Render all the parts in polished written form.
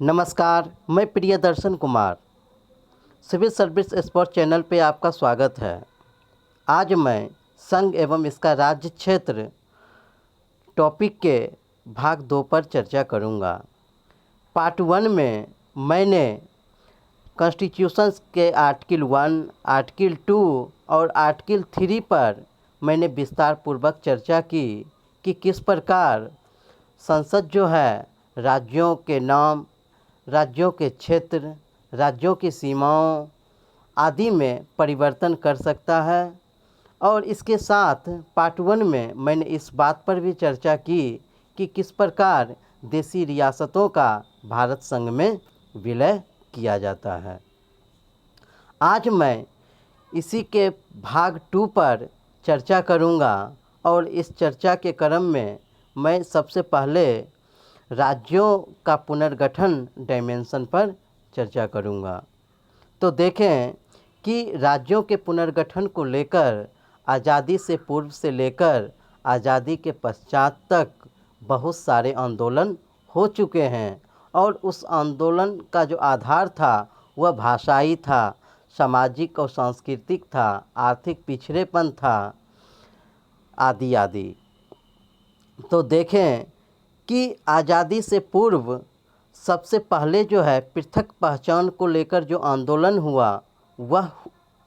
नमस्कार, मैं Priyadarshan Kumar civil service sport channel पे आपका स्वागत है। आज मैं संघ एवं इसका राज्य क्षेत्र टॉपिक के भाग 2 पर चर्चा करूंगा। पार्ट 1 में मैंने कॉन्स्टिट्यूशन के आर्टिकल 1, आर्टिकल 2 और आर्टिकल 3 पर मैंने विस्तार पूर्वक चर्चा की कि किस प्रकार संसद जो है राज्यों के नाम, राज्यों के क्षेत्र, राज्यों की सीमाओं आदि में परिवर्तन कर सकता है। और इसके साथ पार्ट 1 में मैंने इस बात पर भी चर्चा की कि किस प्रकार देशी रियासतों का भारत संघ में विलय किया जाता है। आज मैं इसी के भाग 2 पर चर्चा करूंगा और इस चर्चा के क्रम में मैं सबसे पहले राज्यों का पुनर्गठन डायमेंशन पर चर्चा करूंगा। तो देखें कि राज्यों के पुनर्गठन को लेकर आज़ादी से पूर्व से लेकर आज़ादी के पश्चात तक बहुत सारे आंदोलन हो चुके हैं और उस आंदोलन का जो आधार था वह भाषाई था, सामाजिक और सांस्कृतिक था, आर्थिक पिछड़ेपन था आदि आदि। तो देखें कि आज़ादी से पूर्व सबसे पहले जो है पृथक पहचान को लेकर जो आंदोलन हुआ, वह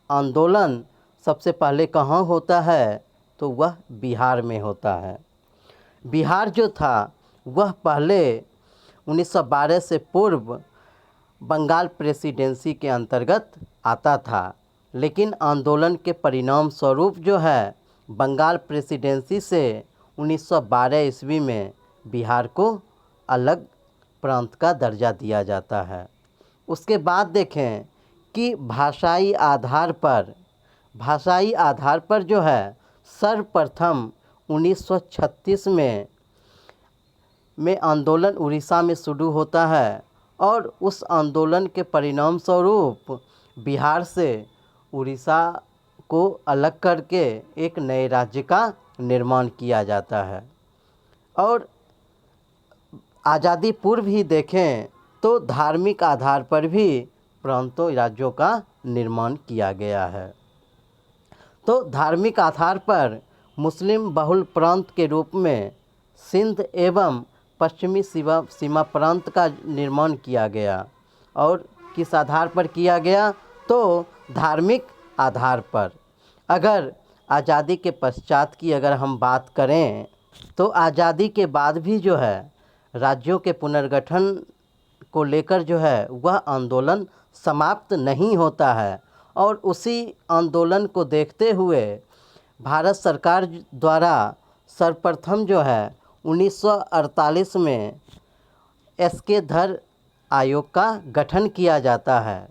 आंदोलन सबसे पहले कहाँ होता है तो वह बिहार में होता है। बिहार जो था वह पहले 1912 से पूर्व बंगाल प्रेसिडेंसी के अंतर्गत आता था, लेकिन आंदोलन के परिणाम स्वरूप जो है बंगाल प्रेसिडेंसी से 1912 ईस्वी में बिहार को अलग प्रांत का दर्जा दिया जाता है। उसके बाद देखें कि भाषाई आधार पर जो है सर्वप्रथम 1936 में आंदोलन उड़ीसा में शुरू होता है और उस आंदोलन के परिणाम स्वरूप बिहार से उड़ीसा को अलग करके एक नए राज्य का निर्माण किया जाता है। और आज़ादी पूर्व ही देखें तो धार्मिक आधार पर भी प्रांतों राज्यों का निर्माण किया गया है। तो धार्मिक आधार पर मुस्लिम बहुल प्रांत के रूप में सिंध एवं पश्चिमी सीमा प्रांत का निर्माण किया गया। और किस आधार पर किया गया तो धार्मिक आधार पर। अगर आज़ादी के पश्चात की अगर हम बात करें तो आज़ादी के बाद भी जो है राज्यों के पुनर्गठन को लेकर जो है वह आंदोलन समाप्त नहीं होता है। और उसी आंदोलन को देखते हुए भारत सरकार द्वारा सर्वप्रथम जो है 1948 में एस.के. धर आयोग का गठन किया जाता है।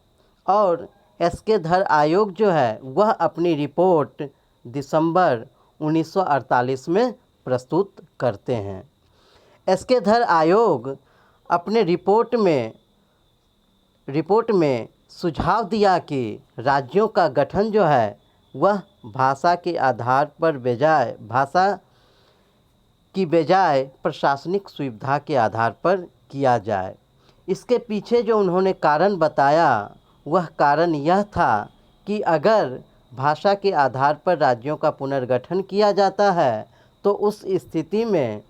और एस.के. धर आयोग जो है वह अपनी रिपोर्ट दिसंबर 1948 में प्रस्तुत करते हैं। एस.के. धर आयोग अपने रिपोर्ट में सुझाव दिया कि राज्यों का गठन जो है वह भाषा के आधार पर बजाय प्रशासनिक सुविधा के आधार पर किया जाए। इसके पीछे जो उन्होंने कारण बताया वह कारण यह था कि अगर भाषा के आधार पर राज्यों का पुनर्गठन किया जाता है तो उस स्थिति में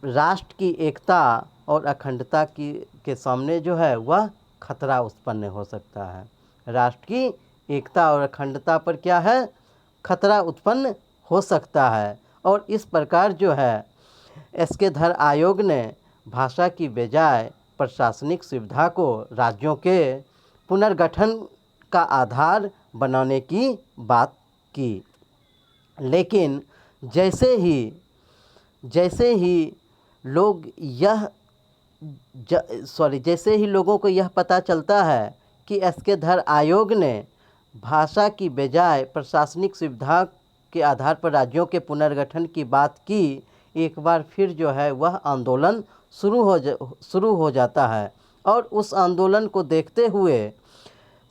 राष्ट्र की एकता और अखंडता के सामने जो है वह खतरा उत्पन्न हो सकता है। राष्ट्र की एकता और अखंडता पर क्या है, खतरा उत्पन्न हो सकता है। और इस प्रकार जो है एस.के. धर आयोग ने भाषा की बजाय प्रशासनिक सुविधा को राज्यों के पुनर्गठन का आधार बनाने की बात की। लेकिन जैसे ही लोगों को यह पता चलता है कि एस.के. धर आयोग ने भाषा की बजाय प्रशासनिक सुविधा के आधार पर राज्यों के पुनर्गठन की बात की, एक बार फिर जो है वह आंदोलन शुरू हो जाता है। और उस आंदोलन को देखते हुए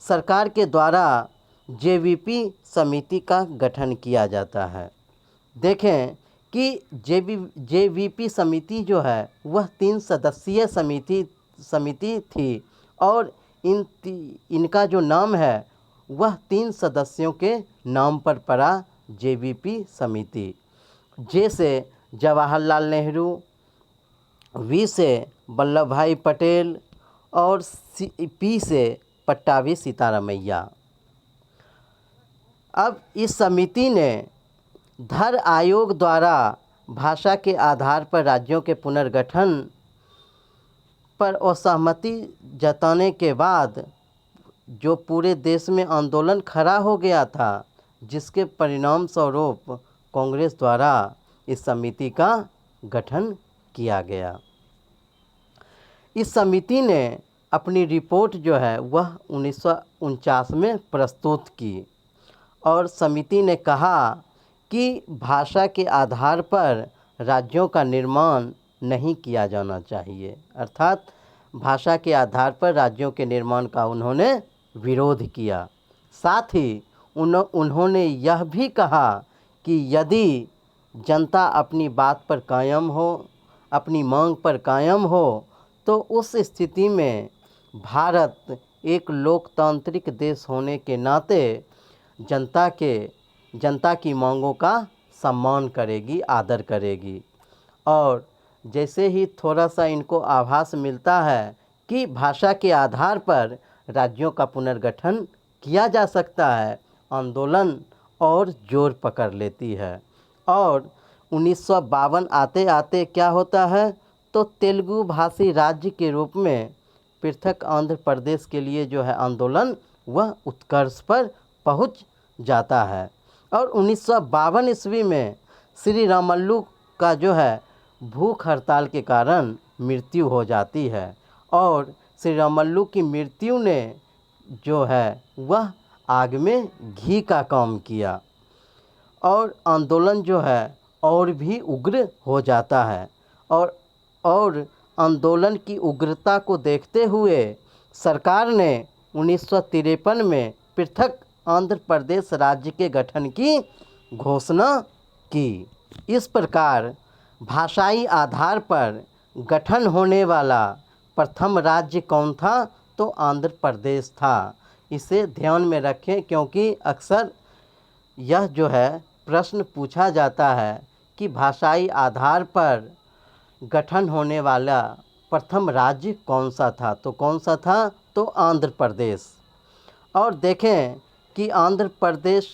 सरकार के द्वारा जे.वी.पी. समिति का गठन किया जाता है। देखें कि जे.वी.पी. समिति जो है वह 3 सदस्यीय समिति समिति थी और इनका जो नाम है वह 3 सदस्यों के नाम पर पड़ा जेबीपी समिति। जे से जवाहरलाल नेहरू, वी से वल्लभ भाई पटेल और पी से पट्टाभी सीतारामैया। अब इस समिति ने धर आयोग द्वारा भाषा के आधार पर राज्यों के पुनर्गठन पर असहमति जताने के बाद जो पूरे देश में आंदोलन खड़ा हो गया था, जिसके परिणाम स्वरूप कांग्रेस द्वारा इस समिति का गठन किया गया। इस समिति ने अपनी रिपोर्ट जो है वह 1949 में प्रस्तुत की और समिति ने कहा कि भाषा के आधार पर राज्यों का निर्माण नहीं किया जाना चाहिए, अर्थात भाषा के आधार पर राज्यों के निर्माण का उन्होंने विरोध किया। साथ ही उन्होंने यह भी कहा कि यदि जनता अपनी बात पर कायम हो, अपनी मांग पर कायम हो, तो उस स्थिति में भारत एक लोकतांत्रिक देश होने के नाते जनता की मांगों का सम्मान करेगी, आदर करेगी। और जैसे ही थोड़ा सा इनको आभास मिलता है कि भाषा के आधार पर राज्यों का पुनर्गठन किया जा सकता है, आंदोलन और जोर पकड़ लेती है। और 1952 आते आते क्या होता है, तो तेलुगु भाषी राज्य के रूप में पृथक आंध्र प्रदेश के लिए जो है आंदोलन वह उत्कर्ष पर पहुंच जाता है। और 1952 ईस्वी में श्री रामल्लू का जो है भूख हड़ताल के कारण मृत्यु हो जाती है और श्री रामल्लू की मृत्यु ने जो है वह आग में घी का काम किया और आंदोलन जो है और भी उग्र हो जाता है। और आंदोलन की उग्रता को देखते हुए सरकार ने 1953 में पृथक आंध्र प्रदेश राज्य के गठन की घोषणा की। इस प्रकार भाषाई आधार पर गठन होने वाला प्रथम राज्य कौन था, तो आंध्र प्रदेश था। इसे ध्यान में रखें क्योंकि अक्सर यह जो है प्रश्न पूछा जाता है कि भाषाई आधार पर गठन होने वाला प्रथम राज्य कौन सा था, तो कौन सा था, तो आंध्र प्रदेश। और देखें कि आंध्र प्रदेश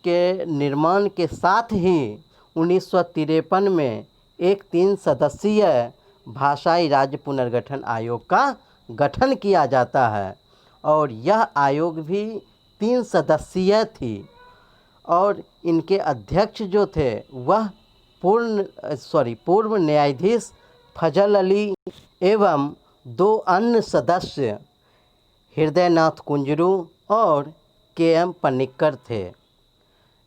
के निर्माण के साथ ही 1953 में एक 3 सदस्यीय भाषाई राज्य पुनर्गठन आयोग का गठन किया जाता है और यह आयोग भी 3 सदस्यीय थी और इनके अध्यक्ष जो थे वह पूर्व न्यायाधीश फजल अली एवं 2 अन्य सदस्य हृदयनाथ कुंजरू और के.एम. पनिक्कर थे।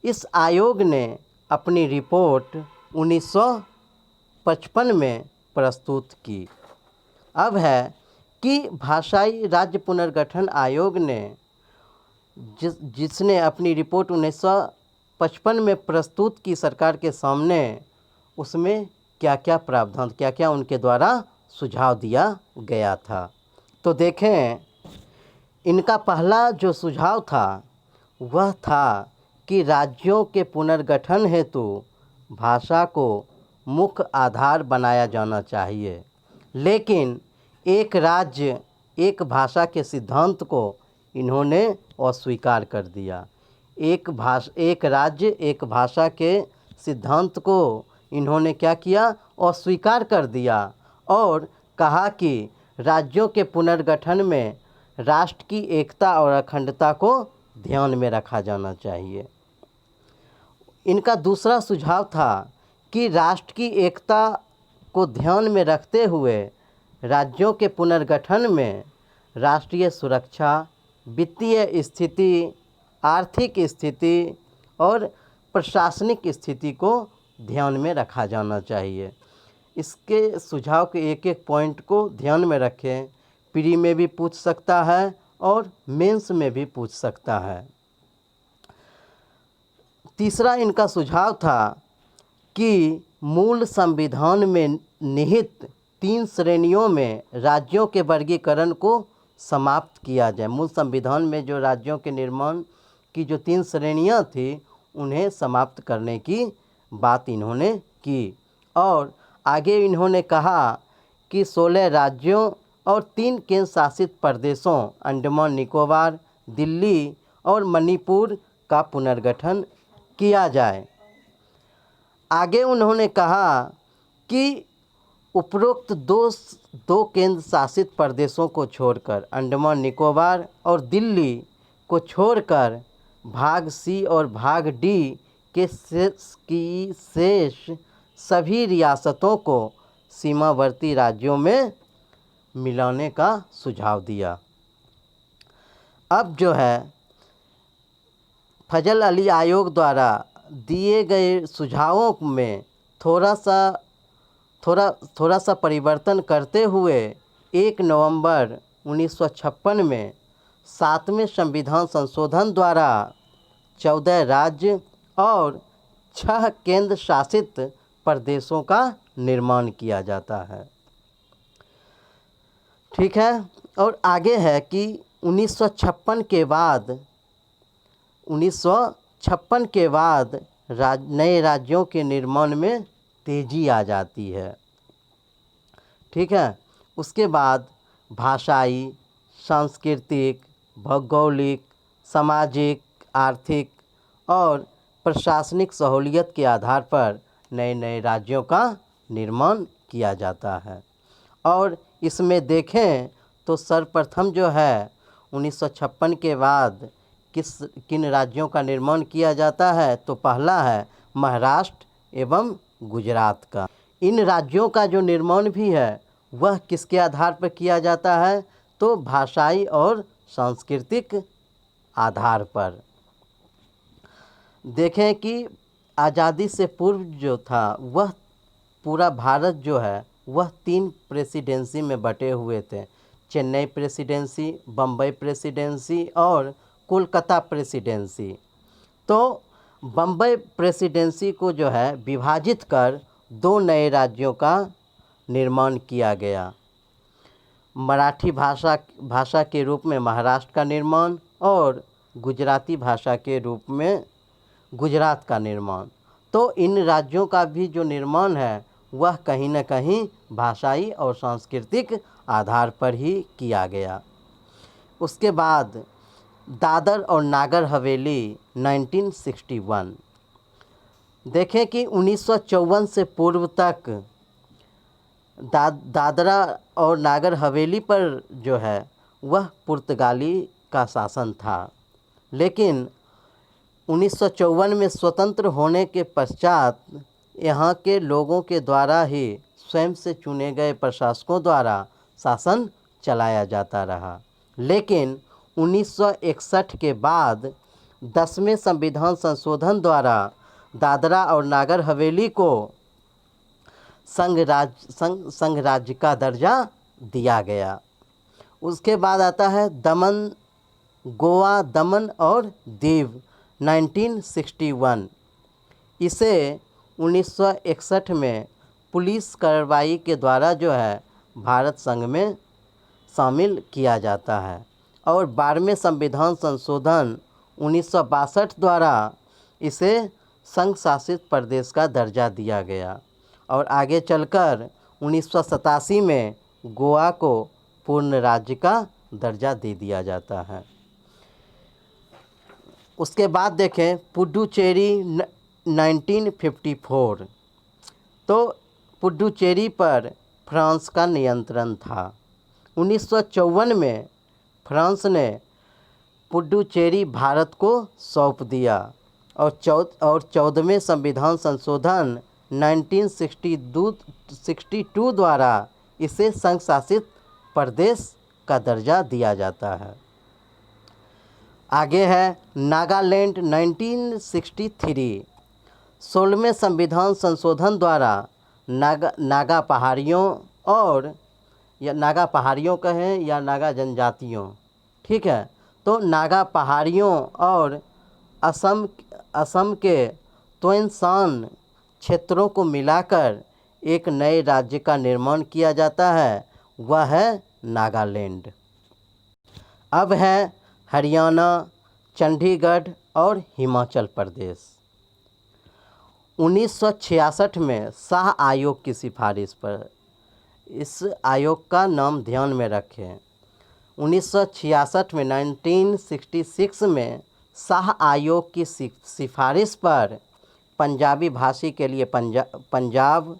इस आयोग ने अपनी रिपोर्ट 1955 में प्रस्तुत की। अब है कि भाषाई राज्य पुनर्गठन आयोग ने जिसने अपनी रिपोर्ट 1955 में प्रस्तुत की सरकार के सामने, उसमें क्या क्या प्रावधान, क्या क्या उनके द्वारा सुझाव दिया गया था। तो देखें, इनका पहला जो सुझाव था वह था कि राज्यों के पुनर्गठन हेतु भाषा को मुख्य आधार बनाया जाना चाहिए, लेकिन एक राज्य एक भाषा के सिद्धांत को इन्होंने अस्वीकार कर दिया। एक राज्य एक भाषा के सिद्धांत को इन्होंने क्या किया, अस्वीकार कर दिया और कहा कि राज्यों के पुनर्गठन में राष्ट्र की एकता और अखंडता को ध्यान में रखा जाना चाहिए। इनका दूसरा सुझाव था कि राष्ट्र की एकता को ध्यान में रखते हुए राज्यों के पुनर्गठन में राष्ट्रीय सुरक्षा, वित्तीय स्थिति, आर्थिक स्थिति और प्रशासनिक स्थिति को ध्यान में रखा जाना चाहिए। इसके सुझाव के एक एक पॉइंट को ध्यान में रखें, प्री में भी पूछ सकता है और मेंस में भी पूछ सकता है। तीसरा इनका सुझाव था कि मूल संविधान में निहित 3 श्रेणियों में राज्यों के वर्गीकरण को समाप्त किया जाए। मूल संविधान में जो राज्यों के निर्माण की जो 3 श्रेणियां थी उन्हें समाप्त करने की बात इन्होंने की। और आगे इन्होंने कहा कि 16 राज्यों और 3 केंद्र शासित प्रदेशों अंडमान निकोबार, दिल्ली और मणिपुर का पुनर्गठन किया जाए। आगे उन्होंने कहा कि उपरोक्त दो केंद्र शासित प्रदेशों को छोड़कर अंडमान निकोबार और दिल्ली को छोड़कर भाग सी और भाग डी के शेष सभी रियासतों को सीमावर्ती राज्यों में मिलाने का सुझाव दिया। अब जो है फजल अली आयोग द्वारा दिए गए सुझावों में थोड़ा सा परिवर्तन करते हुए 1 नवंबर 1956 में 7वें संविधान संशोधन द्वारा 14 राज्य और 6 केंद्र शासित प्रदेशों का निर्माण किया जाता है। ठीक है। और आगे है कि 1956 के बाद नए राज्यों के निर्माण में तेजी आ जाती है। ठीक है। उसके बाद भाषाई, सांस्कृतिक, भौगोलिक, सामाजिक, आर्थिक और प्रशासनिक सहूलियत के आधार पर नए नए राज्यों का निर्माण किया जाता है। और इसमें देखें तो सर्वप्रथम जो है 1956 के बाद किन राज्यों का निर्माण किया जाता है, तो पहला है महाराष्ट्र एवं गुजरात का। इन राज्यों का जो निर्माण भी है वह किसके आधार पर किया जाता है, तो भाषाई और सांस्कृतिक आधार पर। देखें कि आज़ादी से पूर्व जो था वह पूरा भारत जो है वह 3 प्रेसिडेंसी में बटे हुए थे। चेन्नई प्रेसिडेंसी, बम्बई प्रेसिडेंसी और कोलकाता प्रेसिडेंसी। तो बम्बई प्रेसिडेंसी को जो है विभाजित कर 2 नए राज्यों का निर्माण किया गया। मराठी भाषा के रूप में महाराष्ट्र का निर्माण और गुजराती भाषा के रूप में गुजरात का निर्माण। तो इन राज्यों का भी जो निर्माण है वह कहीं न कहीं भाषाई और सांस्कृतिक आधार पर ही किया गया। उसके बाद दादर और नागर हवेली 1961। देखें कि 1954 से पूर्व तक दादरा और नागर हवेली पर जो है वह पुर्तगाली का शासन था, लेकिन 1954 में स्वतंत्र होने के पश्चात यहाँ के लोगों के द्वारा ही स्वयं से चुने गए प्रशासकों द्वारा शासन चलाया जाता रहा। लेकिन 1961 के बाद 10वें संविधान संशोधन द्वारा दादरा और नागर हवेली को संघ राज्य का दर्जा दिया गया। उसके बाद आता है गोवा, दमन और दीव 1961। इसे 1961 में पुलिस कार्रवाई के द्वारा जो है भारत संघ में शामिल किया जाता है। और 12वें संविधान संशोधन 1962 द्वारा इसे संघ शासित प्रदेश का दर्जा दिया गया। और आगे चलकर 1987 में गोवा को पूर्ण राज्य का दर्जा दे दिया जाता है। उसके बाद देखें पुडुचेरी 1954। तो पुडुचेरी पर फ्रांस का नियंत्रण था। 1954 में फ्रांस ने पुडुचेरी भारत को सौंप दिया और 14वें संविधान संशोधन 1962 द्वारा इसे संघ शासित प्रदेश का दर्जा दिया जाता है। आगे है नागालैंड 1963। 16वें संविधान संशोधन द्वारा नागा पहाड़ियों और या नागा पहाड़ियों कहें या नागा जनजातियों, ठीक है, तो नागा पहाड़ियों और असम के तोइनसान क्षेत्रों को मिलाकर एक नए राज्य का निर्माण किया जाता है, वह है नागालैंड। अब है हरियाणा, चंडीगढ़ और हिमाचल प्रदेश। 1966 में शाह आयोग की सिफारिश पर, इस आयोग का नाम ध्यान में रखें, 1966 में 1966 में शाह आयोग की सिफारिश पर पंजाबी भाषी के लिए पंजाब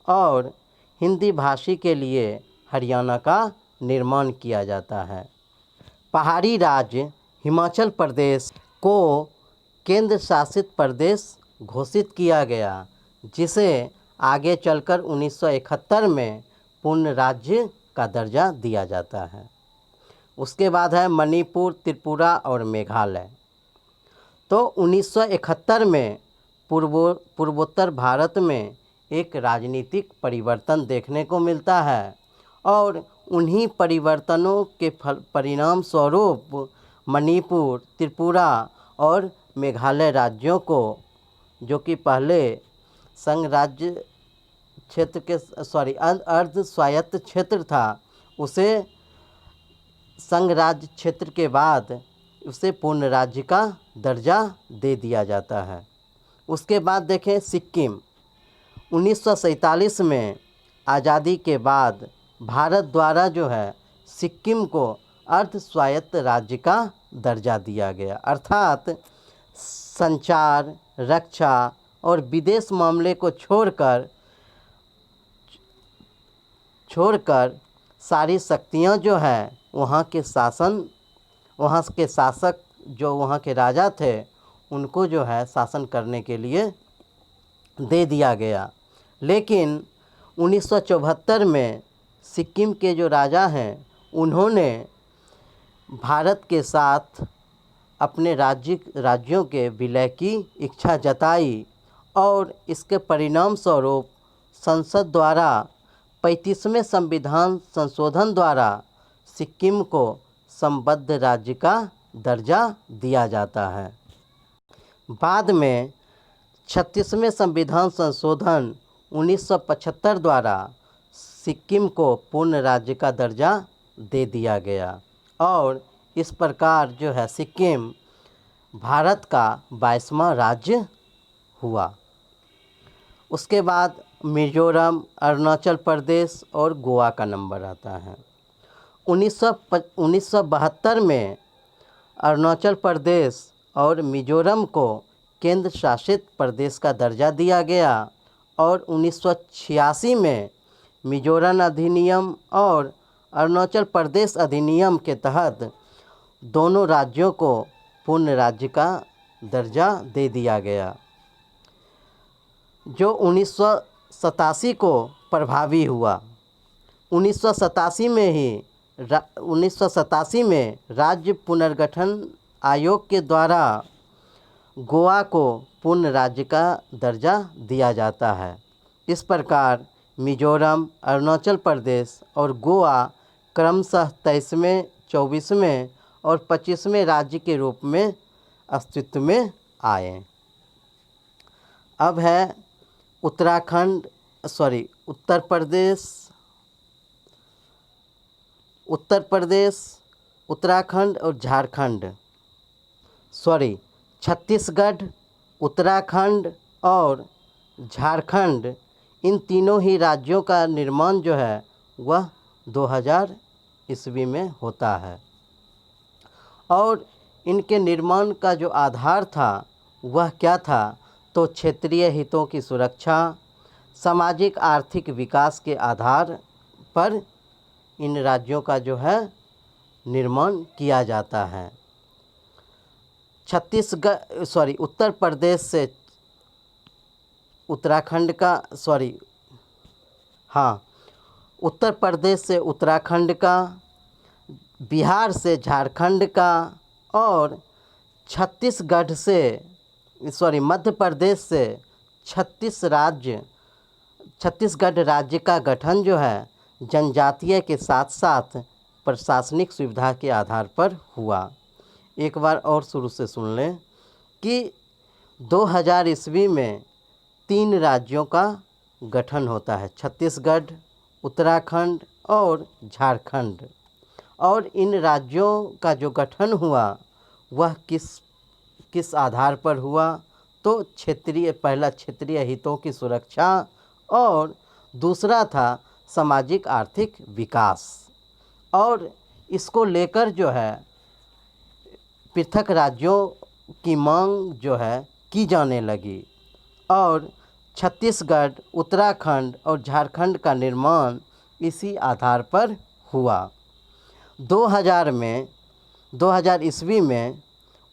और हिंदी भाषी के लिए हरियाणा का निर्माण किया जाता है। पहाड़ी राज्य हिमाचल प्रदेश को केंद्र शासित प्रदेश घोषित किया गया, जिसे आगे चलकर 1971 में पूर्ण राज्य का दर्जा दिया जाता है। उसके बाद है मणिपुर, त्रिपुरा और मेघालय। तो 1971 में पूर्वोत्तर भारत में एक राजनीतिक परिवर्तन देखने को मिलता है और उन्हीं परिवर्तनों के परिणाम स्वरूप मणिपुर, त्रिपुरा और मेघालय राज्यों को, जो कि पहले संघ राज्य क्षेत्र के अर्ध स्वायत्त क्षेत्र था, उसे संघ राज्य क्षेत्र के बाद उसे पूर्ण राज्य का दर्जा दे दिया जाता है। उसके बाद देखें सिक्किम। 1947 में आज़ादी के बाद भारत द्वारा जो है सिक्किम को अर्ध स्वायत्त राज्य का दर्जा दिया गया, अर्थात संचार, रक्षा और विदेश मामले को छोड़कर सारी शक्तियां जो है वहाँ के शासक जो वहाँ के राजा थे उनको जो है शासन करने के लिए दे दिया गया। लेकिन 1974 में सिक्किम के जो राजा हैं उन्होंने भारत के साथ अपने राज्यों के विलय की इच्छा जताई और इसके परिणाम स्वरूप संसद द्वारा 35वें संविधान संशोधन द्वारा सिक्किम को संबद्ध राज्य का दर्जा दिया जाता है। बाद में 36वें संविधान संशोधन 1975 द्वारा सिक्किम को पूर्ण राज्य का दर्जा दे दिया गया और इस प्रकार जो है सिक्किम भारत का 22वां राज्य हुआ। उसके बाद मिजोरम, अरुणाचल प्रदेश और गोवा का नंबर आता है। 1972 में अरुणाचल प्रदेश और मिजोरम को केंद्र शासित प्रदेश का दर्जा दिया गया और 1986 में मिजोरम अधिनियम और अरुणाचल प्रदेश अधिनियम के तहत दोनों राज्यों को पूर्ण राज्य का दर्जा दे दिया गया, जो 1987 को प्रभावी हुआ। 1987 में राज्य पुनर्गठन आयोग के द्वारा गोवा को पूर्ण राज्य का दर्जा दिया जाता है। इस प्रकार मिजोरम, अरुणाचल प्रदेश और गोवा क्रमशः 23वें, 24वें और 25वें राज्य के रूप में अस्तित्व में आए। अब है उत्तर प्रदेश, उत्तराखंड और झारखंड, छत्तीसगढ़, उत्तराखंड और झारखंड, इन तीनों ही राज्यों का निर्माण जो है वह 2000 ईस्वी में होता है और इनके निर्माण का जो आधार था वह क्या था, तो क्षेत्रीय हितों की सुरक्षा, सामाजिक आर्थिक विकास के आधार पर इन राज्यों का जो है निर्माण किया जाता है। उत्तर प्रदेश से उत्तराखंड का उत्तर प्रदेश से उत्तराखंड का, बिहार से झारखंड का और मध्य प्रदेश से छत्तीसगढ़ राज्य का गठन जो है जनजातीय के साथ साथ प्रशासनिक सुविधा के आधार पर हुआ। एक बार और शुरू से सुन लें कि 2000 ईस्वी में 3 राज्यों का गठन होता है, छत्तीसगढ़, उत्तराखंड और झारखंड। और इन राज्यों का जो गठन हुआ वह किस किस आधार पर हुआ, तो पहला क्षेत्रीय हितों की सुरक्षा और दूसरा था सामाजिक आर्थिक विकास। और इसको लेकर जो है पृथक राज्यों की मांग जो है की जाने लगी और छत्तीसगढ़, उत्तराखंड और झारखंड का निर्माण इसी आधार पर हुआ। 2000 ईस्वी में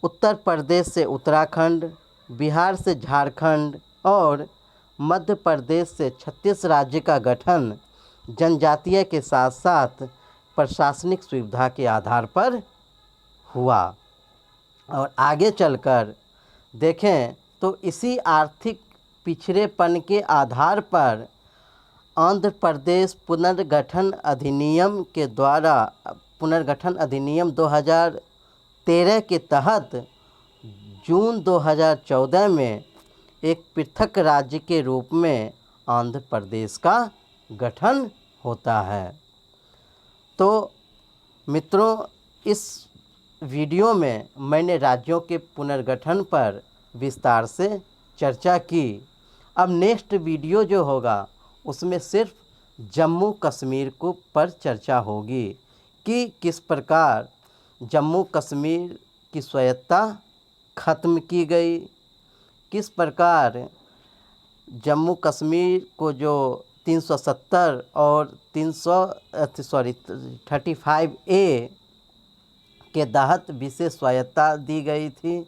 उत्तर प्रदेश से उत्तराखंड, बिहार से झारखंड और मध्य प्रदेश से छत्तीस राज्य का गठन जनजातीय के साथ साथ प्रशासनिक सुविधा के आधार पर हुआ। और आगे चलकर देखें तो इसी आर्थिक पिछड़ेपन के आधार पर आंध्र प्रदेश पुनर्गठन अधिनियम 2013 के तहत जून 2014 में एक पृथक राज्य के रूप में आंध्र प्रदेश का गठन होता है। तो मित्रों, इस वीडियो में मैंने राज्यों के पुनर्गठन पर विस्तार से चर्चा की। अब नेक्स्ट वीडियो जो होगा उसमें सिर्फ जम्मू कश्मीर को पर चर्चा होगी कि किस प्रकार जम्मू कश्मीर की स्वायत्तता ख़त्म की गई, किस प्रकार जम्मू कश्मीर को जो 370 और 35A के तहत विशेष स्वायत्तता दी गई थी,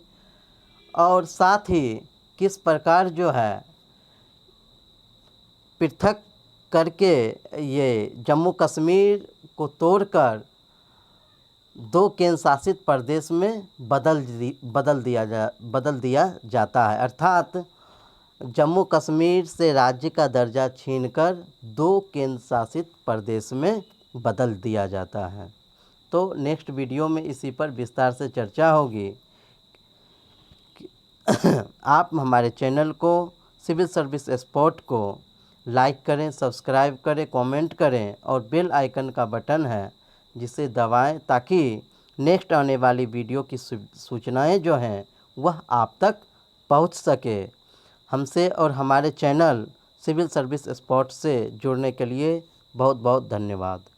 और साथ ही किस प्रकार जो है पृथक करके ये जम्मू कश्मीर को तोड़कर 2 केंद्र शासित प्रदेश में बदल दिया जाता है। अर्थात जम्मू कश्मीर से राज्य का दर्जा छीनकर 2 केंद्र शासित प्रदेश में बदल दिया जाता है। तो नेक्स्ट वीडियो में इसी पर विस्तार से चर्चा होगी। आप हमारे चैनल को सिविल सर्विस स्पॉट को लाइक करें, सब्सक्राइब करें, कमेंट करें और बेल आइकन का बटन है जिसे दबाएं ताकि नेक्स्ट आने वाली वीडियो की सूचनाएं जो हैं वह आप तक पहुंच सके। हमसे और हमारे चैनल सिविल सर्विस स्पॉट से जुड़ने के लिए बहुत बहुत धन्यवाद।